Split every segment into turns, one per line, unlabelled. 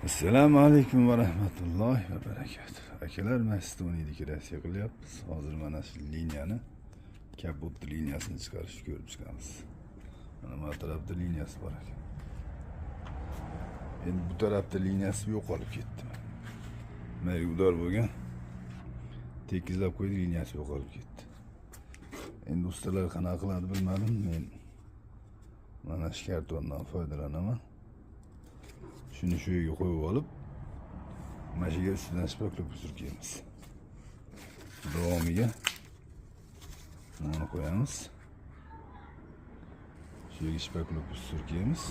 Assalomu alaykum va rahmatullohi va barakatuh. Akalar, Mastoniyni kirasiga qilyapmiz. Hozir mana shu liniyani, kapot liniyasini chiqarishga ko'rib chiqamiz. Mana bu tarafda liniyasi bor ekan. Endi bu tarafda liniyasi yo'qolib ketdi. Mana udor bo'lgan. Tekizlab qo'ydi, liniyasi yo'qolib ketdi. Endi ustalar qanaqa qiladi bilmadim. Men mana shu kartondan foydalanaman. Shuni shu yerga qo'yib olib, mashiga ustidan shpaklab surkaymiz. Davomiga buni qo'yamiz. Shu yerga shpaklab surkaymiz.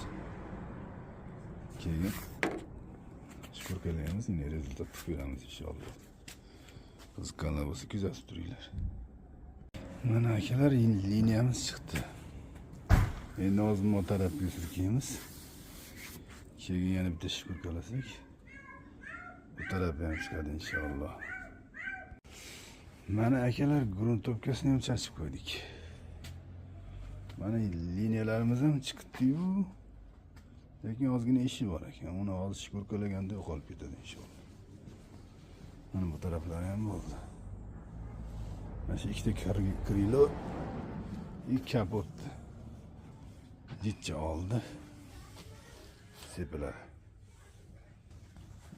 Keyin shpurkalaymiz, yine rezultat ko'ramiz inshaalloh. Qiziqqanlar bo'lsa kuzatib turinglar. Mana akalar, liniyamiz chiqdi. Endi hozir bu tarafga surkaymiz. Keyin yana bitta shpurkalasak, bu tarafga ham chiqadi inshaalloh. Mana akalar, gruntовкасini ham chachib qo'ydik. Mana liniyalarimiz ham chiqdi-yu, lekin ozgina ishi bor ekan. Uni hozir shpurkalaganda yo'qolib ketadi inshaalloh. Mana bu taraflar ham bo'ldi. Mana shu ikkita krilo, ikki kapotni jitcha oldi. Sepilar.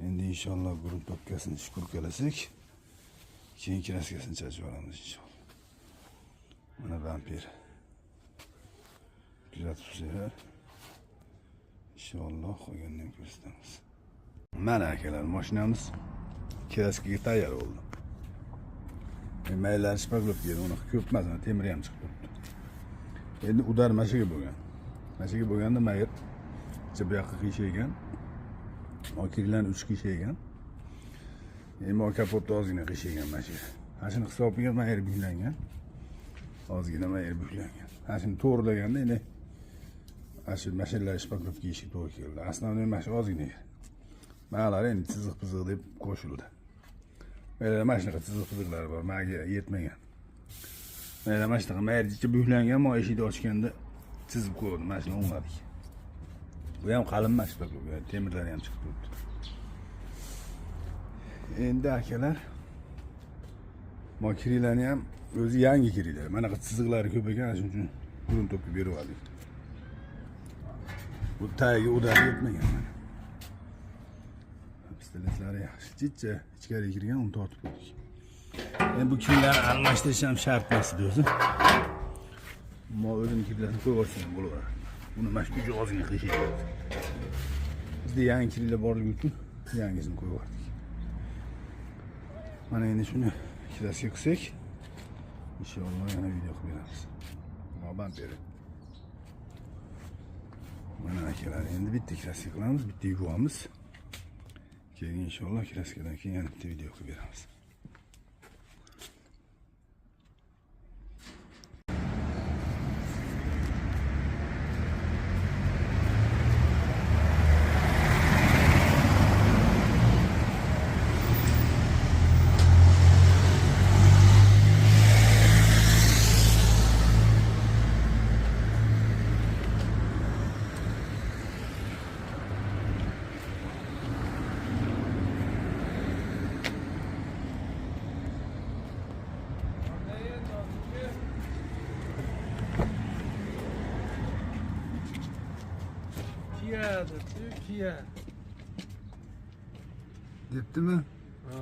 Endi inshaalloh gruntовкасini shpurkalasak, keyin kraskasini chachib olamiz inshaalloh. Mana bamper. Kuzatib tursanglar, inshaalloh qolganini ko'rsatamiz. Mana akalar, mashinamiz kraskaga tayyor bo'ldi. Maylar shpaklab keldi, uni ko'p emas, temir ham chiqib turibdi. Endi udar mashiga bo'lgan. Mashiga bo'lganda mayr bu yoqqa qiyshaygan. Okirlar 3 qiyshaygan. Endi kapotda ozgina qiyshaygan mashina. Mana shuni hisobiga mayr buylangan. Ozgina mayr buylangan. Mana shuni to'g'rilaganda endi shu mashinalar shpaklab kiyishga to'g'ri keldi. Asnoviy mashina ozgina. Ma'lari endi chiziq-piziq deb qo'shildi. Mana mana shunaqa chiziq-piziqlar bor, menga yetmagan. Mana shunaqa mayr buylangan, mo eshikni ochganda chizib qo'ydim, mashina o'ngladik. Bu ham qalin mashina, temirlari ham chiqib turibdi. Endi akalar, makinalarni ham o'zi yangi kirilar. Mana bu chiziqlari ko'p ekan, shuning uchun gruntовка berib oldik. Bu tagiga udar yetmagan. Pistoletlari yaxshi, jitcha ichkariga kirgan, uni tortib qo'ydik. Endi bu kirlarni almashtirish ham shart emas o'zi. Mo o'zini kirlarini qo'yib olsa ham bo'laveradi. Buni mana shu uchi ozgina qiyshaydi. Bizda yangi kirlar borligi uchun yangisini qo'yib yubordik. Mana endi shuni kirasiga qilsak, inshaalloh yana video qilib beramiz. Moban beri. Mana akalar, endi bitta kirasiga qilamiz, bitta yuvamiz. Keyin inshaalloh kiraskadan keyin yana bitta video qilib beramiz.
Türkiye.
Gitti mi?
Ha.